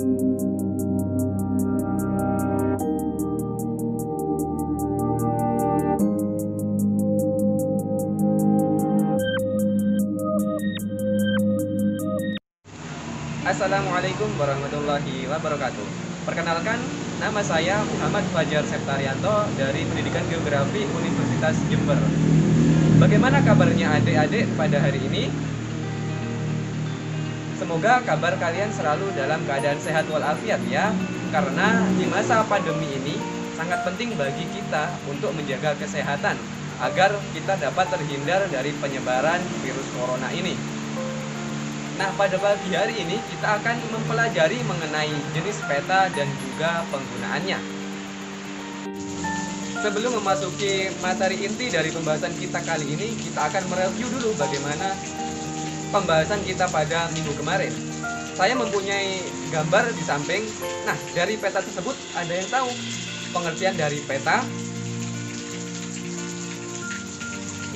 Assalamualaikum warahmatullahi wabarakatuh. Perkenalkan, nama saya Muhammad Fajar Septarianto dari Pendidikan Geografi Universitas Jember. Bagaimana kabarnya adik-adik pada hari ini? Semoga kabar kalian selalu dalam keadaan sehat walafiat ya. Karena di masa pandemi ini sangat penting bagi kita untuk menjaga kesehatan agar kita dapat terhindar dari penyebaran virus corona ini. Nah, pada pagi hari ini kita akan mempelajari mengenai jenis peta dan juga penggunaannya. Sebelum memasuki materi inti dari pembahasan kita kali ini, kita akan mereview dulu bagaimana pembahasan kita pada minggu kemarin. Saya mempunyai gambar di samping. Nah, dari peta tersebut ada yang tahu pengertian dari peta?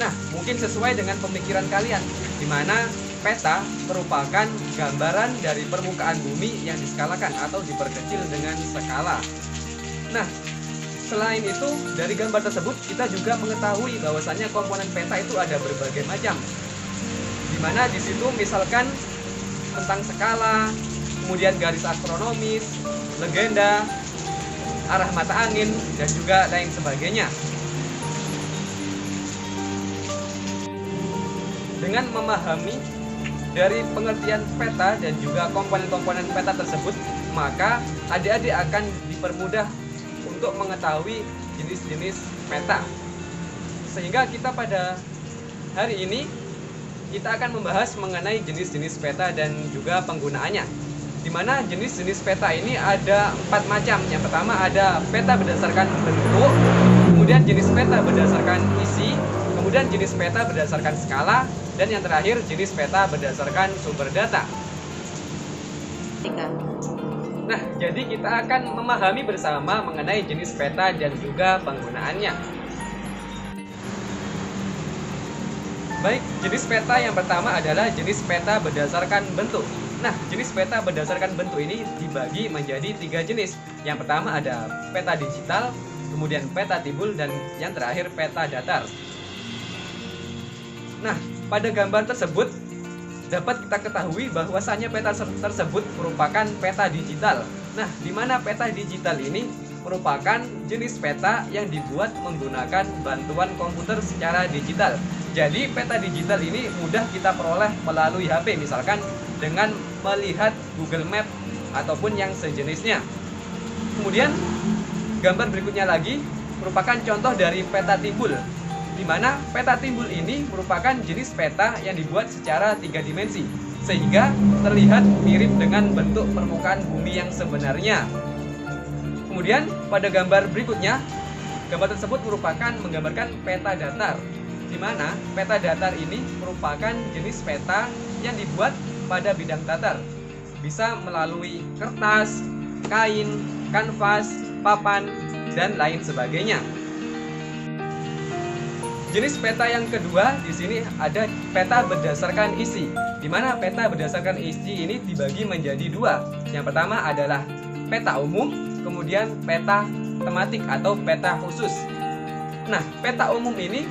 Nah, mungkin sesuai dengan pemikiran kalian, di mana peta merupakan gambaran dari permukaan bumi yang diskalakan atau diperkecil dengan skala. Nah, selain itu dari gambar tersebut kita juga mengetahui bahwasannya komponen peta itu ada berbagai macam. Di mana di situ misalkan tentang skala, kemudian garis astronomis, legenda, arah mata angin, dan juga lain sebagainya. Dengan memahami dari pengertian peta dan juga komponen-komponen peta tersebut, maka adik-adik akan dipermudah untuk mengetahui jenis-jenis peta. Sehingga kita pada hari ini kita akan membahas mengenai jenis-jenis peta dan juga penggunaannya. Di mana jenis-jenis peta ini ada 4 macam. Yang pertama ada peta berdasarkan bentuk, kemudian jenis peta berdasarkan isi, kemudian jenis peta berdasarkan skala, dan yang terakhir jenis peta berdasarkan sumber data. Nah, jadi kita akan memahami bersama mengenai jenis peta dan juga penggunaannya. Baik, jenis peta yang pertama adalah jenis peta berdasarkan bentuk. Nah, jenis peta berdasarkan bentuk ini dibagi menjadi 3 jenis. Yang pertama ada peta digital, kemudian peta timbul, dan yang terakhir peta datar. Nah, pada gambar tersebut dapat kita ketahui bahwasannya peta tersebut merupakan peta digital. Nah, di mana peta digital ini merupakan jenis peta yang dibuat menggunakan bantuan komputer secara digital. Jadi, peta digital ini mudah kita peroleh melalui HP, misalkan dengan melihat Google Map ataupun yang sejenisnya. Kemudian, gambar berikutnya lagi merupakan contoh dari peta timbul, di mana peta timbul ini merupakan jenis peta yang dibuat secara 3 dimensi, sehingga terlihat mirip dengan bentuk permukaan bumi yang sebenarnya. Kemudian pada gambar berikutnya, gambar tersebut merupakan menggambarkan peta datar, di mana peta datar ini merupakan jenis peta yang dibuat pada bidang datar, bisa melalui kertas, kain, kanvas, papan, dan lain sebagainya. Jenis peta yang kedua di sini ada peta berdasarkan isi, di mana peta berdasarkan isi ini dibagi menjadi 2. Yang pertama adalah peta umum, kemudian peta tematik atau peta khusus. Nah, peta umum ini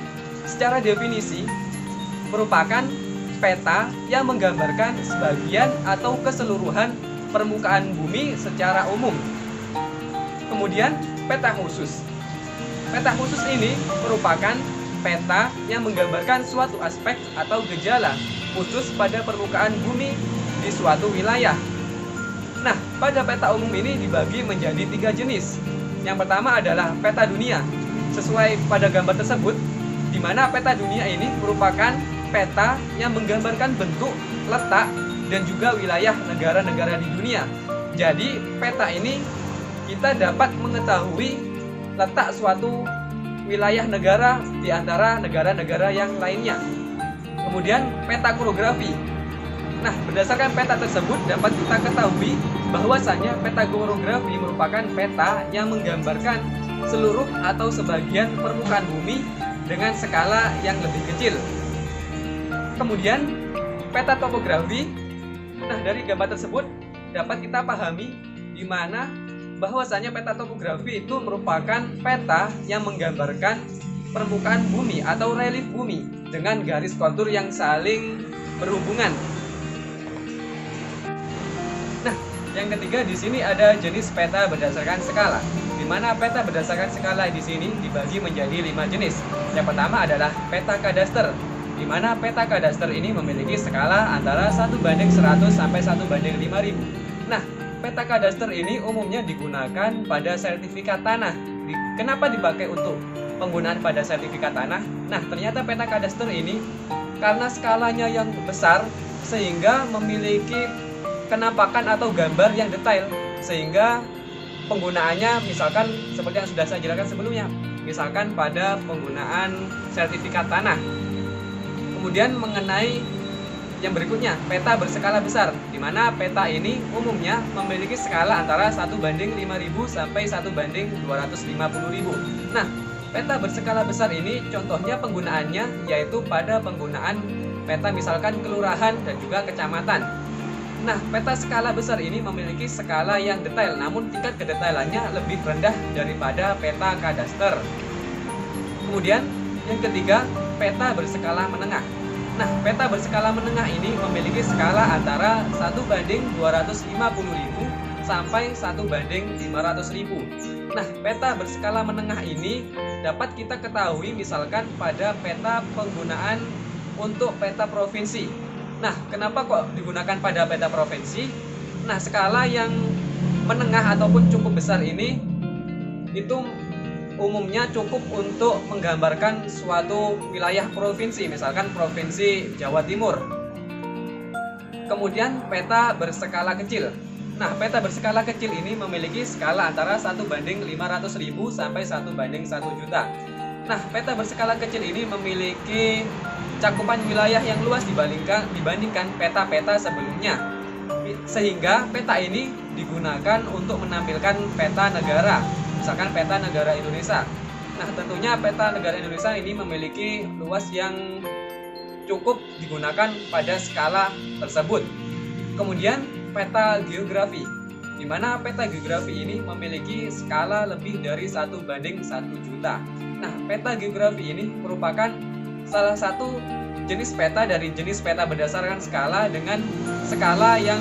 secara definisi merupakan peta yang menggambarkan sebagian atau keseluruhan permukaan bumi secara umum. Kemudian peta khusus. Peta khusus ini merupakan peta yang menggambarkan suatu aspek atau gejala khusus pada permukaan bumi di suatu wilayah. Nah, pada peta umum ini dibagi menjadi 3 jenis. Yang pertama adalah peta dunia. Sesuai pada gambar tersebut, di mana peta dunia ini merupakan peta yang menggambarkan bentuk, letak, dan juga wilayah negara-negara di dunia. Jadi, peta ini kita dapat mengetahui letak suatu wilayah negara di antara negara-negara yang lainnya. Kemudian peta korografi. Nah, berdasarkan peta tersebut dapat kita ketahui bahwasannya peta korografi merupakan peta yang menggambarkan seluruh atau sebagian permukaan bumi dengan skala yang lebih kecil. Kemudian peta topografi. Nah, dari gambar tersebut dapat kita pahami di mana bahwasanya peta topografi itu merupakan peta yang menggambarkan permukaan bumi atau relief bumi dengan garis kontur yang saling berhubungan. Nah, yang ketiga di sini ada jenis peta berdasarkan skala, di mana peta berdasarkan skala di sini dibagi menjadi 5 jenis. Yang pertama adalah peta kadaster, di mana peta kadaster ini memiliki skala antara 1:100 sampai 1:5000. Nah, peta kadaster ini umumnya digunakan pada sertifikat tanah. Kenapa dipakai untuk penggunaan pada sertifikat tanah? Nah, ternyata peta kadaster ini karena skalanya yang besar sehingga memiliki kenampakan atau gambar yang detail, sehingga penggunaannya misalkan seperti yang sudah saya jelaskan sebelumnya, misalkan pada penggunaan sertifikat tanah. Kemudian mengenai yang berikutnya, peta berskala besar, di mana peta ini umumnya memiliki skala antara 1:5000 sampai 1:250.000. Nah, peta berskala besar ini contohnya penggunaannya yaitu pada penggunaan peta misalkan kelurahan dan juga kecamatan. Nah, peta skala besar ini memiliki skala yang detail, namun tingkat kedetailannya lebih rendah daripada peta kadaster. Kemudian yang ketiga, peta berskala menengah. Nah, peta berskala menengah ini memiliki skala antara 1:250.000 sampai 1:500.000. Nah, peta berskala menengah ini dapat kita ketahui misalkan pada peta penggunaan untuk peta provinsi. Nah, kenapa kok digunakan pada peta provinsi? Nah, skala yang menengah ataupun cukup besar ini itu umumnya cukup untuk menggambarkan suatu wilayah provinsi, misalkan provinsi Jawa Timur. Kemudian peta berskala kecil. Nah, peta berskala kecil ini memiliki skala antara 1:500.000 sampai 1:1 juta. Nah, peta berskala kecil ini memiliki cakupan wilayah yang luas dibandingkan peta-peta sebelumnya. Sehingga peta ini digunakan untuk menampilkan peta negara, misalkan peta negara Indonesia. Nah, tentunya peta negara Indonesia ini memiliki luas yang cukup digunakan pada skala tersebut. Kemudian peta geografi, di mana peta geografi ini memiliki skala lebih dari 1:1 juta. Nah, peta geografi ini merupakan salah satu jenis peta dari jenis peta berdasarkan skala dengan skala yang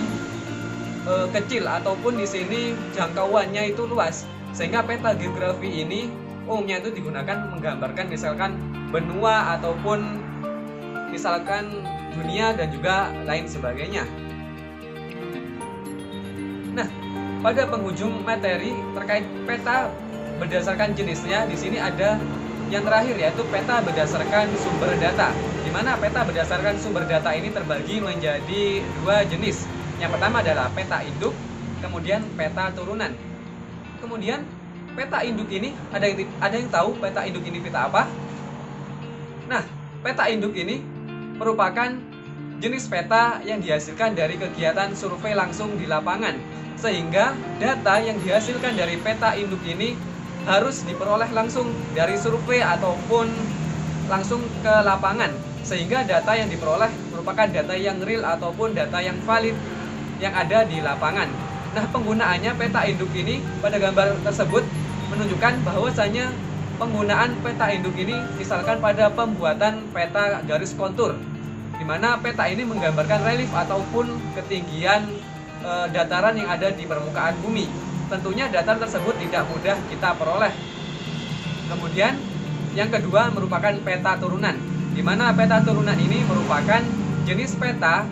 kecil ataupun di sini jangkauannya itu luas, sehingga peta geografi ini umumnya itu digunakan menggambarkan misalkan benua ataupun misalkan dunia dan juga lain sebagainya. Nah, pada penghujung materi terkait peta berdasarkan jenisnya, di sini ada yang terakhir yaitu peta berdasarkan sumber data, di mana peta berdasarkan sumber data ini terbagi menjadi 2 jenis. Yang pertama adalah peta induk, kemudian peta turunan. Kemudian peta induk ini ada yang tahu peta induk ini peta apa? Nah, peta induk ini merupakan jenis peta yang dihasilkan dari kegiatan survei langsung di lapangan, sehingga data yang dihasilkan dari peta induk ini harus diperoleh langsung dari survei ataupun langsung ke lapangan, sehingga data yang diperoleh merupakan data yang real ataupun data yang valid yang ada di lapangan. Nah, penggunaannya peta induk ini pada gambar tersebut menunjukkan bahwasanya penggunaan peta induk ini misalkan pada pembuatan peta garis kontur, di mana peta ini menggambarkan relief ataupun ketinggian dataran yang ada di permukaan bumi. Tentunya data tersebut tidak mudah kita peroleh. Kemudian yang kedua merupakan peta turunan, di mana peta turunan ini merupakan jenis peta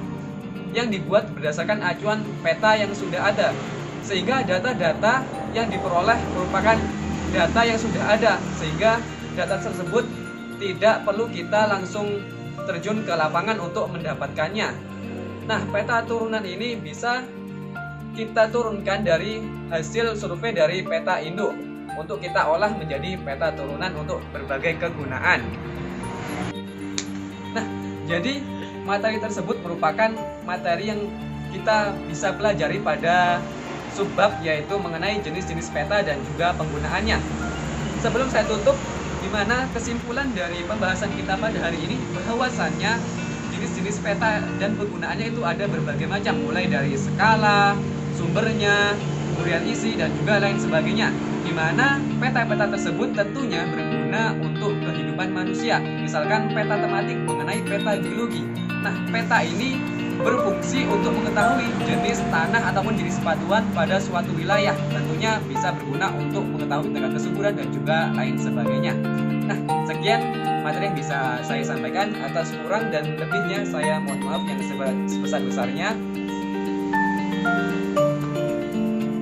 yang dibuat berdasarkan acuan peta yang sudah ada, sehingga data-data yang diperoleh merupakan data yang sudah ada, sehingga data tersebut tidak perlu kita langsung terjun ke lapangan untuk mendapatkannya. Nah, peta turunan ini bisa kita turunkan dari hasil survei dari peta induk untuk kita olah menjadi peta turunan untuk berbagai kegunaan. Nah, jadi materi tersebut merupakan materi yang kita bisa pelajari pada subbab, yaitu mengenai jenis-jenis peta dan juga penggunaannya. Sebelum saya tutup, di mana kesimpulan dari pembahasan kita pada hari ini bahwasannya jenis-jenis peta dan penggunaannya itu ada berbagai macam, mulai dari skala, sumbernya, kemudian isi dan juga lain sebagainya. Di mana peta-peta tersebut tentunya berguna untuk kehidupan manusia. Misalkan peta tematik mengenai peta geologi. Nah, peta ini berfungsi untuk mengetahui jenis tanah ataupun jenis batuan pada suatu wilayah. Tentunya bisa berguna untuk mengetahui tingkat kesuburan dan juga lain sebagainya. Nah, sekian materi yang bisa saya sampaikan. Atas kurang dan lebihnya saya mohon maaf yang sebesar-besarnya.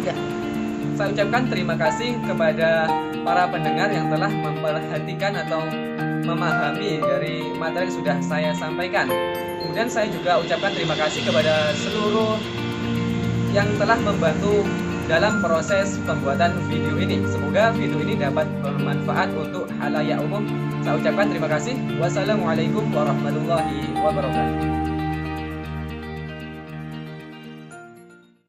Ya, saya ucapkan terima kasih kepada para pendengar yang telah memperhatikan atau memahami dari materi yang sudah saya sampaikan. Kemudian saya juga ucapkan terima kasih kepada seluruh yang telah membantu dalam proses pembuatan video ini. Semoga video ini dapat bermanfaat untuk halayak umum. Saya ucapkan terima kasih. Wassalamualaikum warahmatullahi wabarakatuh.